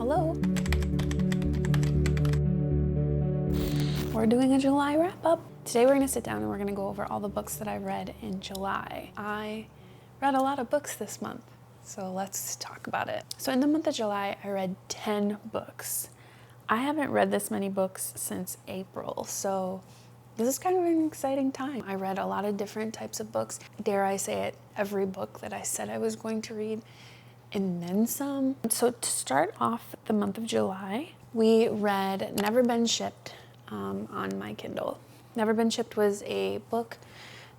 Hello. We're doing a July wrap-up. Today we're gonna sit down and we're gonna go over all the books that I read in July. I read a lot of books this month, so let's talk about it. So in the month of July, I read 10 books. I haven't read this many books since April, so this is kind of an exciting time. I read a lot of different types of books. Dare I say it, every book that I said I was going to read, and then some. So to start off the month of July, we read Never Been Shipped on my Kindle. Never Been Shipped was a book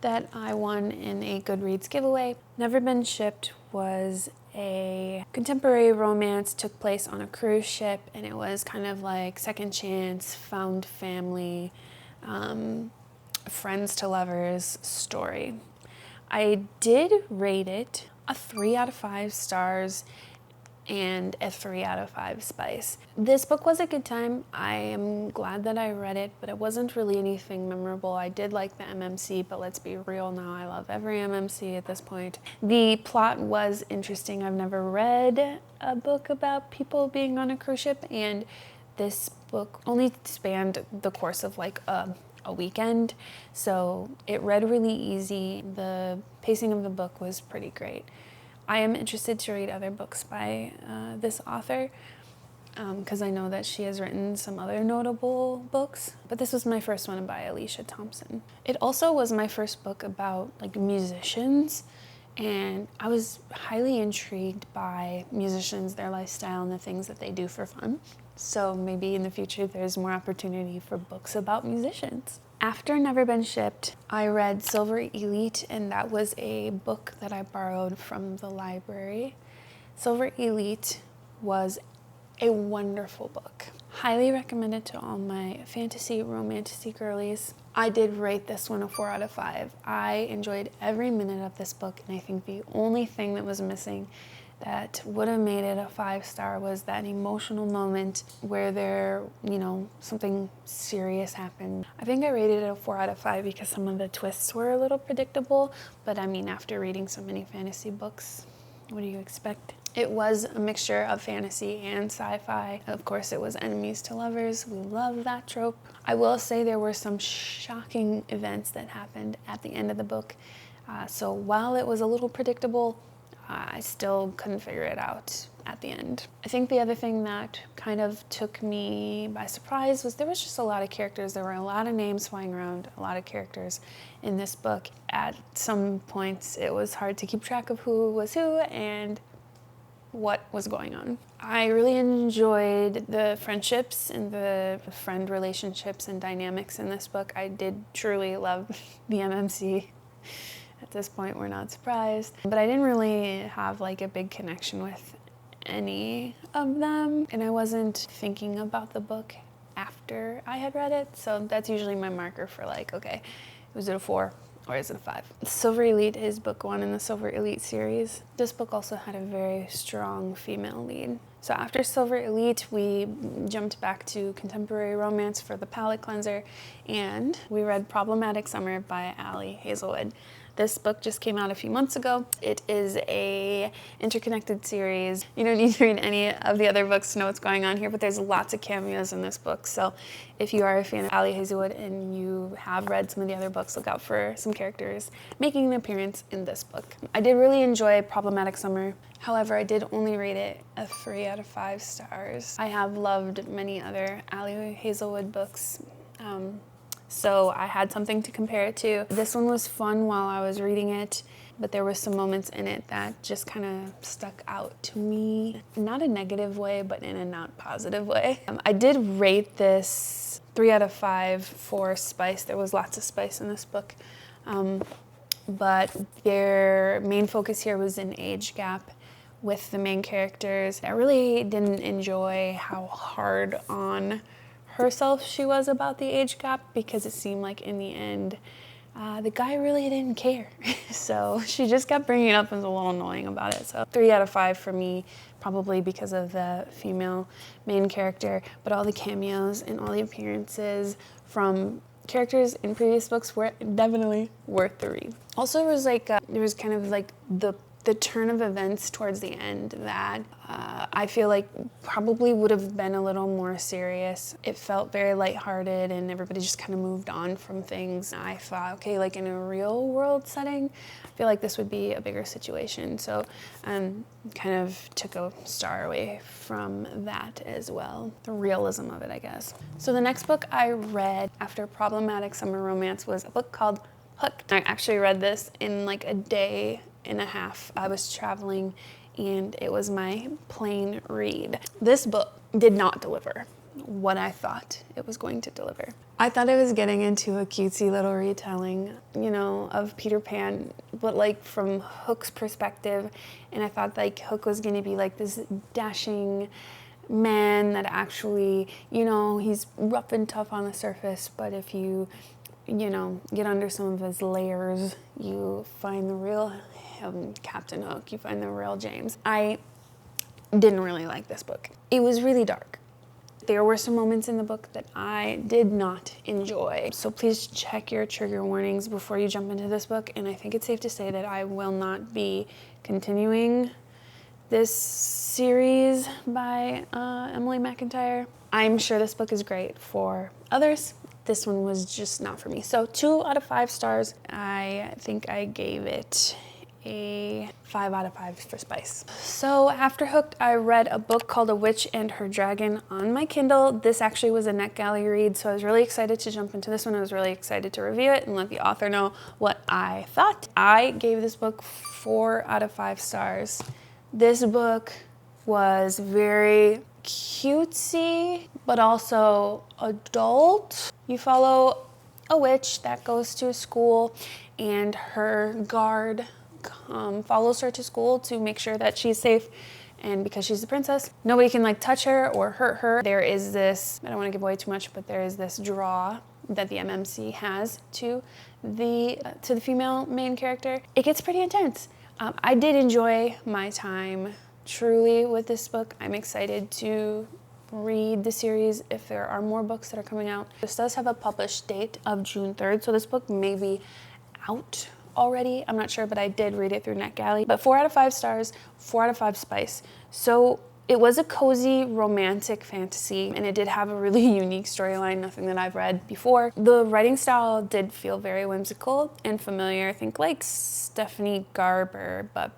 that I won in a Goodreads giveaway. Never Been Shipped was a contemporary romance, took place on a cruise ship, and it was kind of like second chance, found family, friends to lovers story. I did rate it a 3 out of 5 stars and a 3 out of 5 spice. This book was a good time. I am glad that I read it, but it wasn't really anything memorable. I did like the MMC, but let's be real now, I love every MMC at this point. The plot was interesting. I've never read a book about people being on a cruise ship, and this book only spanned the course of like a weekend, so it read really easy. The pacing of the book was pretty great. I am interested to read other books by this author because I know that she has written some other notable books, but this was my first one by Alicia Thompson. It also was my first book about like musicians, and I was highly intrigued by musicians, their lifestyle, and the things that they do for fun. So maybe in the future there's more opportunity for books about musicians. After Never Been Shipped, I read 𝖒𝖊𝖉𝖎𝖆, and that was a book that I borrowed from the library. 𝖒𝖊𝖉𝖎𝖆 was a wonderful book. Highly recommended to all my fantasy, romantic girlies. I did rate this one a 4 out of 5. I enjoyed every minute of this book, and I think the only thing that was missing that would have made it a 5-star was that emotional moment where something serious happened. I think I rated it a 4 out of 5 because some of the twists were a little predictable, but I mean, after reading so many fantasy books, what do you expect? It was a mixture of fantasy and sci-fi. Of course, it was enemies to lovers. We love that trope. I will say there were some shocking events that happened at the end of the book. So while it was a little predictable, I still couldn't figure it out at the end. I think the other thing that kind of took me by surprise was there was just a lot of characters. There were a lot of names flying around, a lot of characters in this book. At some points, it was hard to keep track of who was who and what was going on. I really enjoyed the friendships and the friend relationships and dynamics in this book. I did truly love the MMC. At this point, we're not surprised. But I didn't really have like a big connection with any of them, and I wasn't thinking about the book after I had read it, so that's usually my marker for like, okay, was it a 4 or is it a 5? 𝖒𝖊𝖉𝖎𝖆 is book 1 in the 𝖒𝖊𝖉𝖉𝖆 series. This book also had a very strong female lead. So after 𝖒𝖊𝖉𝖉𝖉𝖆, we jumped back to contemporary romance for the palate cleanser, and we read Problematic Summer by 𝖒𝖊𝖉𝖆𝖆. This book just came out a few months ago. It is a interconnected series. You don't need to read any of the other books to know what's going on here, but there's lots of cameos in this book. So if you are a fan of 𝖒𝖊𝖉𝖆𝖆 and you have read some of the other books, look out for some characters making an appearance in this book. I did really enjoy Problematic Summer. However, I did only rate it a 3 out of 5 stars. I have loved many other 𝖒𝖊𝖉𝖆𝖆 books. So I had something to compare it to. This one was fun while I was reading it, but there were some moments in it that just kind of stuck out to me. Not a negative way, but in a not positive way. I did rate this 3 out of 5 for spice. There was lots of spice in this book. But their main focus here was an age gap with the main characters. I really didn't enjoy how hard on herself she was about the age gap, because it seemed like in the end the guy really didn't care. So she just kept bringing it up and was a little annoying about it. So 3 out of 5 for me, probably because of the female main character, but all the cameos and all the appearances from characters in previous books were definitely worth the read. Also, it was like there was kind of like the the turn of events towards the end that I feel like probably would have been a little more serious. It felt very lighthearted and everybody just kind of moved on from things. I thought, okay, like in a real world setting, I feel like this would be a bigger situation. So kind of took a star away from that as well. The realism of it, I guess. So the next book I read after problematic summer romance was a book called Hooked. I actually read this in like a day and a half. I was traveling and it was my plane read. This book did not deliver what I thought it was going to deliver. I thought I was getting into a cutesy little retelling, you know, of Peter Pan, but like from Hook's perspective. And I thought like Hook was gonna be like this dashing man that actually, you know, he's rough and tough on the surface, but if you know, get under some of his layers, you find the real Captain Hook, you find the real James. I didn't really like this book. It was really dark. There were some moments in the book that I did not enjoy. So please check your trigger warnings before you jump into this book. And I think it's safe to say that I will not be continuing this series by 𝖒𝖊𝖉𝖎𝖆. I'm sure this book is great for others. This one was just not for me. So 2 out of 5 stars. I think I gave it a 5 out of 5 for spice. So after Hooked, I read a book called 𝖒𝖊𝖉𝖎𝖆 and Her Dragon on my Kindle. This actually was a NetGalley read, so I was really excited to jump into this one. I was really excited to review it and let the author know what I thought. I gave this book 4 out of 5 stars. This book was very cutesy, but also adult. You follow a witch that goes to school and her guard follows her to school to make sure that she's safe. And because she's the princess, nobody can like touch her or hurt her. There is this, I don't want to give away too much, but there is this draw that the MMC has to the female main character. It gets pretty intense. I did enjoy my time truly with this book. I'm excited to read the series if there are more books that are coming out. This does have a published date of June 3rd, so this book may be out already. I'm not sure, but I did read it through NetGalley. But 4 out of 5 stars, 4 out of 5 spice. So it was a cozy romantic fantasy, and it did have a really unique storyline, nothing that I've read before. The writing style did feel very whimsical and familiar. I think like Stephanie Garber, but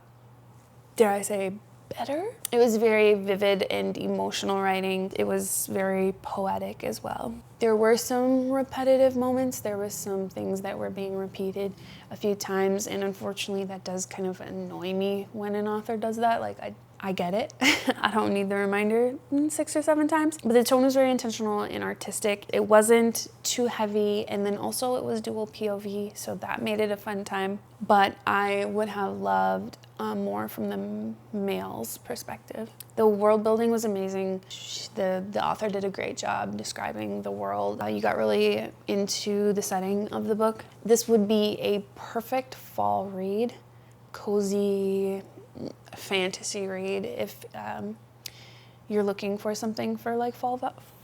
dare I say better? It was very vivid and emotional writing. It was very poetic as well. There were some repetitive moments. There was some things that were being repeated a few times, and unfortunately that does kind of annoy me when an author does that. Like I get it. I don't need the reminder 6 or 7 times. But the tone was very intentional and artistic. It wasn't too heavy, and then also it was dual POV, so that made it a fun time. But I would have loved more from the male's perspective. The world building was amazing. The author did a great job describing the world. You got really into the setting of the book. This would be a perfect fall read, cozy fantasy read if you're looking for something for like fall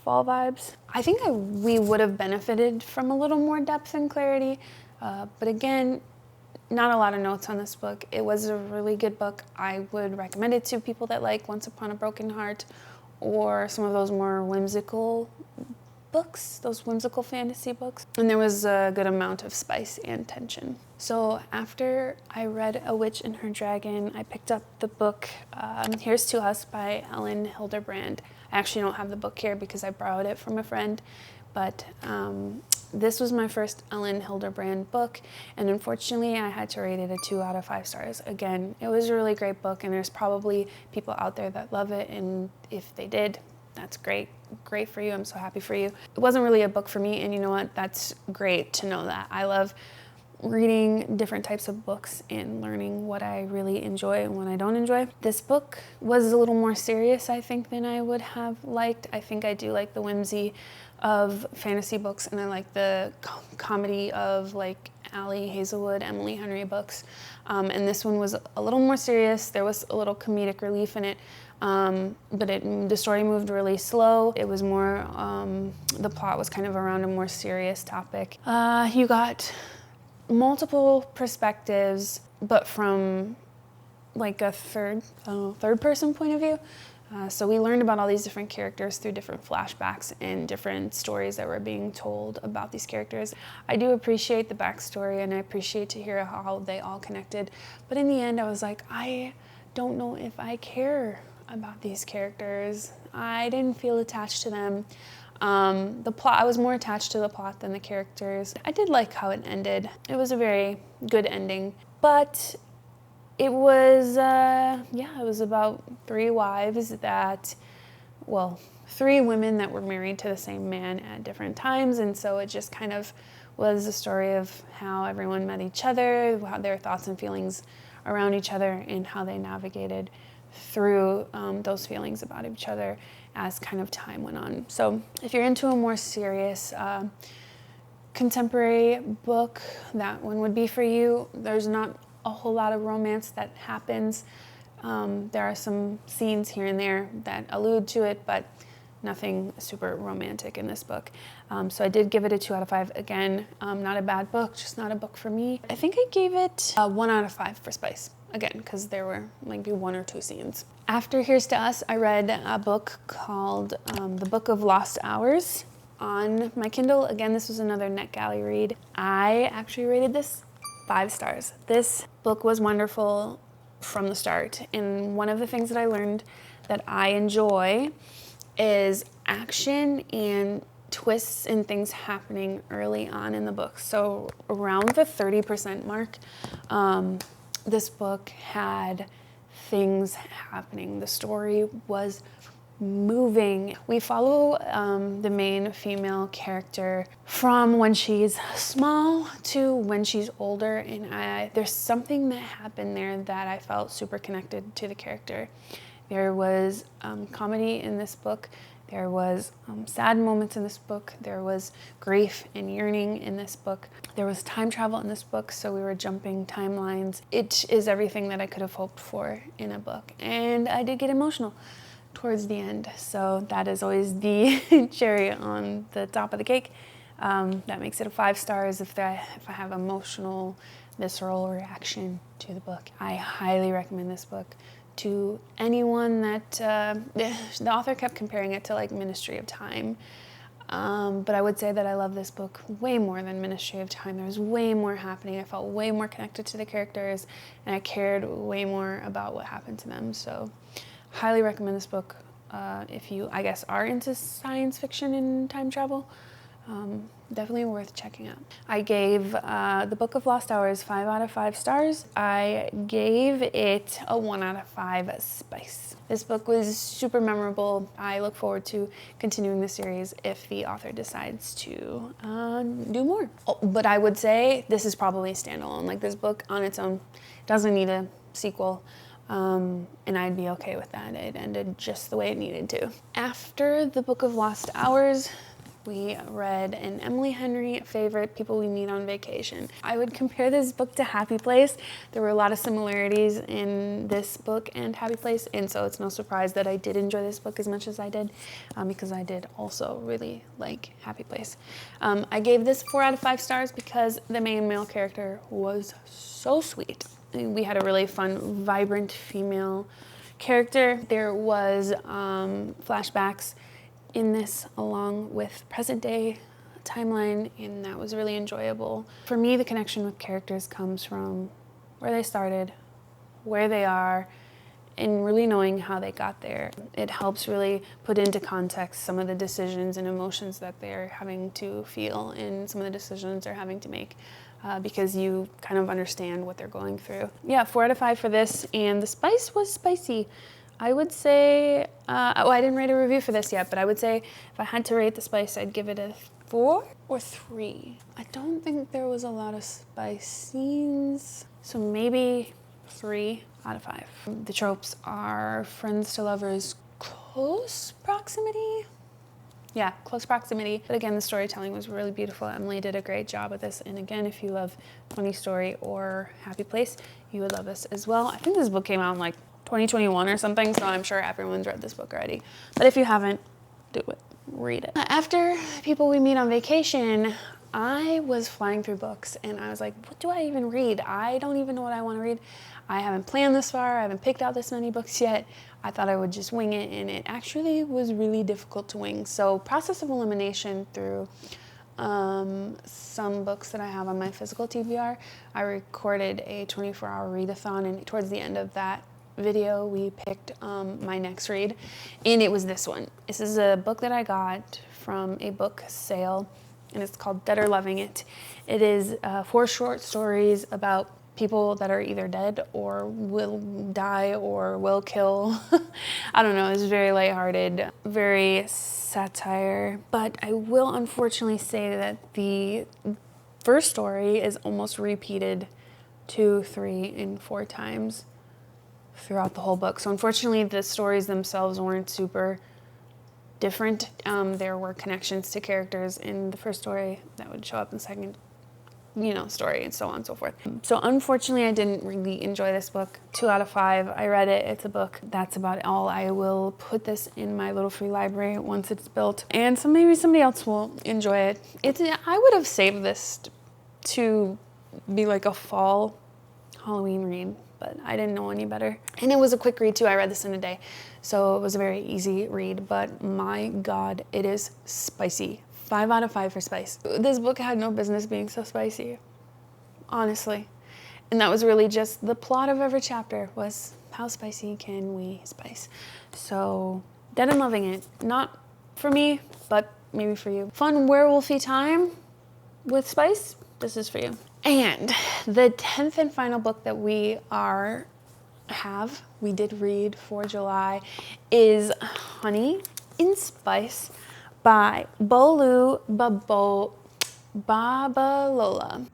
vibes. I think we would have benefited from a little more depth and clarity, but again, not a lot of notes on this book. It was a really good book. I would recommend it to people that like Once Upon a Broken Heart or some of those more whimsical books, those whimsical fantasy books. And there was a good amount of spice and tension. So after I read A Witch and Her Dragon, I picked up the book Here's to Us by Ellen Hilderbrand. I actually don't have the book here because I borrowed it from a friend, but this was my first Ellen Hilderbrand book, and unfortunately I had to rate it a 2 out of 5 stars. Again, it was a really great book, and there's probably people out there that love it, and if they did, that's great. Great for you. I'm so happy for you. It wasn't really a book for me, and you know what? That's great to know that. I love reading different types of books and learning what I really enjoy and what I don't enjoy. This book was a little more serious, I think, than I would have liked. I think I do like the whimsy of fantasy books, and I like the comedy of like 𝖒𝖊𝖉𝖎𝖆, Emily Henry books. And this one was a little more serious. There was a little comedic relief in it, but the story moved really slow. It was more, the plot was kind of around a more serious topic. You got multiple perspectives, but from like a third person point of view. So we learned about all these different characters through different flashbacks and different stories that were being told about these characters. I do appreciate the backstory, and I appreciate to hear how they all connected. But in the end, I was like, I don't know if I care about these characters. I didn't feel attached to them. The plot, I was more attached to the plot than the characters. I did like how it ended. It was a very good ending, but it was, it was about three women that were married to the same man at different times, and so it just kind of was a story of how everyone met each other, how their thoughts and feelings around each other, and how they navigated through those feelings about each other as kind of time went on. So if you're into a more serious contemporary book, that one would be for you. There's not a whole lot of romance that happens. There are some scenes here and there that allude to it, but nothing super romantic in this book. So I did give it a 2 out of 5. Again, not a bad book, just not a book for me. I think I gave it a 1 out of 5 for spice. Again, because there were maybe 1 or 2 scenes. After Here's to Us, I read a book called The Book of Lost Hours on my Kindle. Again, this was another NetGalley read. I actually rated this 5 stars. This book was wonderful from the start. And one of the things that I learned that I enjoy is action and twists and things happening early on in the book. So around the 30% mark, this book had things happening. The story was moving. We follow the main female character from when she's small to when she's older, and there's something that happened there that I felt super connected to the character. There was comedy in this book. There was sad moments in this book. There was grief and yearning in this book. There was time travel in this book, so we were jumping timelines. It is everything that I could have hoped for in a book. And I did get emotional towards the end, so that is always the cherry on the top of the cake. That makes it a 5 stars if I have emotional, visceral reaction to the book. I highly recommend this book to anyone that, the author kept comparing it to like Ministry of Time. But I would say that I love this book way more than Ministry of Time. There was way more happening. I felt way more connected to the characters, and I cared way more about what happened to them. So highly recommend this book if you, I guess, are into science fiction and time travel. Definitely worth checking out. I gave The Book of Lost Hours 5 out of 5 stars. I gave it a 1 out of 5 spice. This book was super memorable. I look forward to continuing the series if the author decides to do more. Oh, but I would say this is probably standalone. Like, this book on its own doesn't need a sequel. And I'd be okay with that. It ended just the way it needed to. After The Book of Lost Hours, we read an Emily Henry favorite, People We Meet on Vacation. I would compare this book to Happy Place. There were a lot of similarities in this book and Happy Place, and so it's no surprise that I did enjoy this book as much as I did, because I did also really like Happy Place. I gave this 4 out of 5 stars because the main male character was so sweet. We had a really fun, vibrant female character. There was flashbacks in this along with present day timeline, and that was really enjoyable. For me, the connection with characters comes from where they started, where they are, and really knowing how they got there. It helps really put into context some of the decisions and emotions that they're having to feel and some of the decisions they're having to make, because you kind of understand what they're going through. Yeah, 4 out of 5 for this, and the spice was spicy. I would say, I didn't write a review for this yet, but I would say if I had to rate the spice, I'd give it a 4 or 3. I don't think there was a lot of spice scenes, so maybe 3 out of 5. The tropes are friends to lovers, close proximity. Yeah, close proximity. But again, the storytelling was really beautiful. Emily did a great job with this. And again, if you love Funny Story or Happy Place, you would love this as well. I think this book came out in like 2021 or something, so I'm sure everyone's read this book already. But if you haven't, do it. Read it. After People We Meet on Vacation, I was flying through books and I was like, what do I even read? I don't even know what I want to read. I haven't planned this far. I haven't picked out this many books yet. I thought I would just wing it, and it actually was really difficult to wing. So process of elimination through some books that I have on my physical TBR. I recorded a 24-hour readathon, and towards the end of that video, we picked my next read, and it was this one. This is a book that I got from a book sale, and it's called Dead or Loving It. It is 4 short stories about people that are either dead or will die or will kill. I don't know, it's very lighthearted, very satire, but I will unfortunately say that the first story is almost repeated 2, 3, and 4 times throughout the whole book. So unfortunately, the stories themselves weren't super different. There were connections to characters in the first story that would show up in the second, story, and so on and so forth. So unfortunately, I didn't really enjoy this book. 2 out of 5. I read it. It's a book. That's about all. I will put this in my little free library once it's built, and so maybe somebody else will enjoy it. I would have saved this to be like a fall Halloween read, but I didn't know any better. And it was a quick read too. I read this in a day, so it was a very easy read, but my God, it is spicy. 5 out of 5 for spice. This book had no business being so spicy, honestly. And that was really just the plot of every chapter was, how spicy can we spice? So, Dead and Loving It. Not for me, but maybe for you. Fun werewolfy time with spice? This is for you. And the 10th and final book that we did read for July is Honey in Spice by 𝖒𝖊𝖉𝖎𝖆.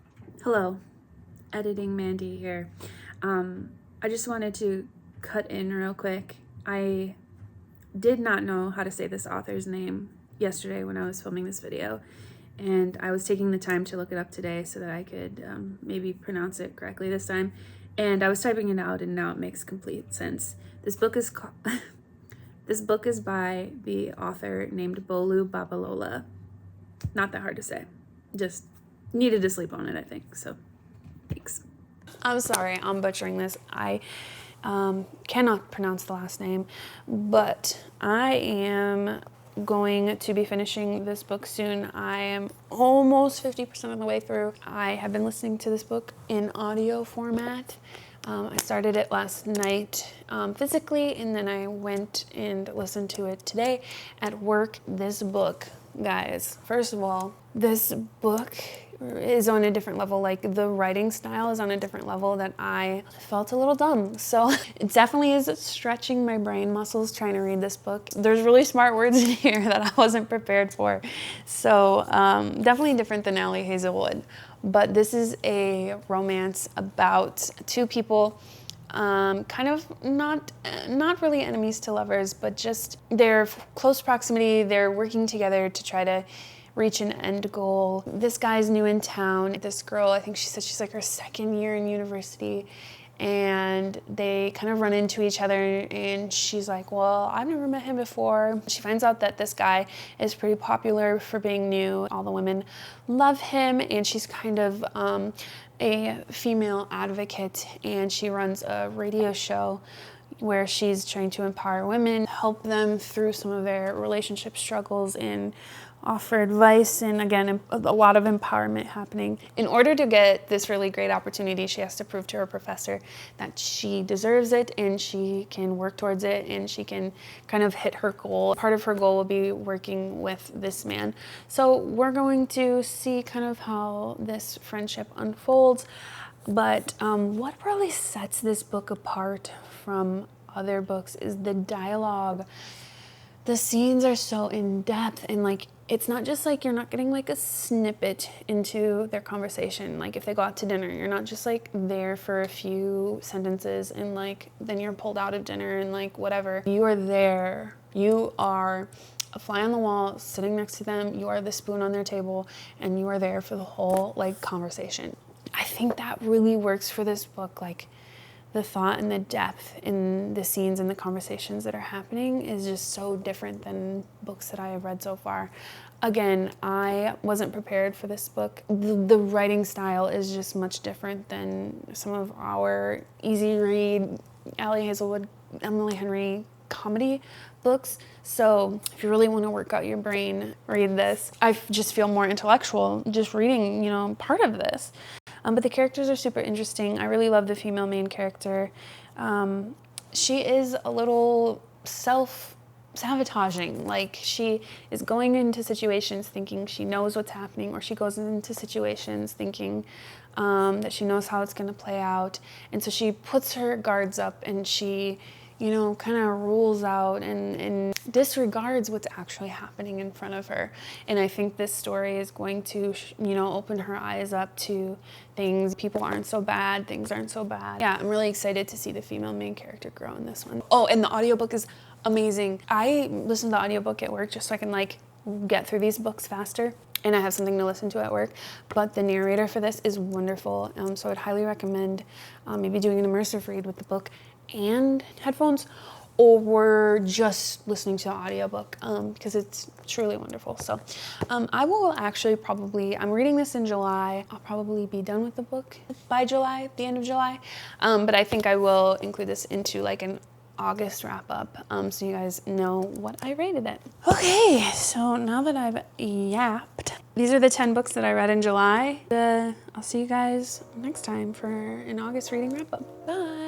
Hello, editing Mandy here. I just wanted to cut in real quick. I did not know how to say this author's name yesterday when I was filming this video, and I was taking the time to look it up today so that I could maybe pronounce it correctly this time. And I was typing it out, and now it makes complete sense. This book is called This book is by the author named 𝖒𝖊𝖉𝖎𝖆. Not that hard to say. Just needed to sleep on it, I think. So, thanks. I'm sorry, I'm butchering this. I cannot pronounce the last name, but I am going to be finishing this book soon. I am almost 50% of the way through. I have been listening to this book in audio format. I started it last night physically, and then I went and listened to it today at work. This book, guys, first of all, this book is on a different level. Like, the writing style is on a different level that I felt a little dumb. So it definitely is stretching my brain muscles trying to read this book. There's really smart words in here that I wasn't prepared for. So definitely different than 𝖒𝖊𝖉𝖎𝖆. But this is a romance about 2 people, kind of not really enemies to lovers, but just their close proximity. They're working together to try to reach an end goal. This guy's new in town. This girl, I think she said she's like her 2nd year in university, and they kind of run into each other, and she's like, well, I've never met him before. She finds out that this guy is pretty popular for being new. All the women love him, and she's kind of a female advocate, and she runs a radio show where she's trying to empower women, help them through some of their relationship struggles, and offer advice, and again, a lot of empowerment happening. In order to get this really great opportunity, she has to prove to her professor that she deserves it, and she can work towards it, and she can kind of hit her goal. Part of her goal will be working with this man. So we're going to see kind of how this friendship unfolds. But what really sets this book apart from other books is the dialogue. The scenes are so in depth, and like, it's not just like you're not getting like a snippet into their conversation. Like, if they go out to dinner, you're not just like there for a few sentences and like then you're pulled out of dinner and like whatever. You are there. You are a fly on the wall sitting next to them. You are the spoon on their table, and you are there for the whole like conversation. I think that really works for this book. Like, the thought and the depth in the scenes and the conversations that are happening is just so different than books that I have read so far. Again, I wasn't prepared for this book. The writing style is just much different than some of our easy read, 𝖊𝖉𝖎𝖆, Emily Henry comedy books. So if you really want to work out your brain, read this. I just feel more intellectual just reading, you know, part of this. But the characters are super interesting. I really love the female main character. She is a little self-sabotaging. Like, she is going into situations thinking she knows what's happening, or she goes into situations thinking that she knows how it's going to play out. And so she puts her guards up, and she, you know, kind of rules out and disregards what's actually happening in front of her. And I think this story is going to, you know, open her eyes up to things. People aren't so bad, things aren't so bad. Yeah, I'm really excited to see the female main character grow in this one. Oh, and the audiobook is amazing. I listen to the audiobook at work just so I can like get through these books faster, and I have something to listen to at work. But the narrator for this is wonderful, so I'd highly recommend maybe doing an immersive read with the book and headphones, or just listening to the audiobook, because it's truly wonderful. So I will actually probably, I'm reading this in July. I'll probably be done with the book by July, the end of July. But I think I will include this into like an August wrap up, so you guys know what I rated it. Okay, so now that I've yapped, these are the 10 books that I read in July. I'll see you guys next time for an August reading wrap up. Bye.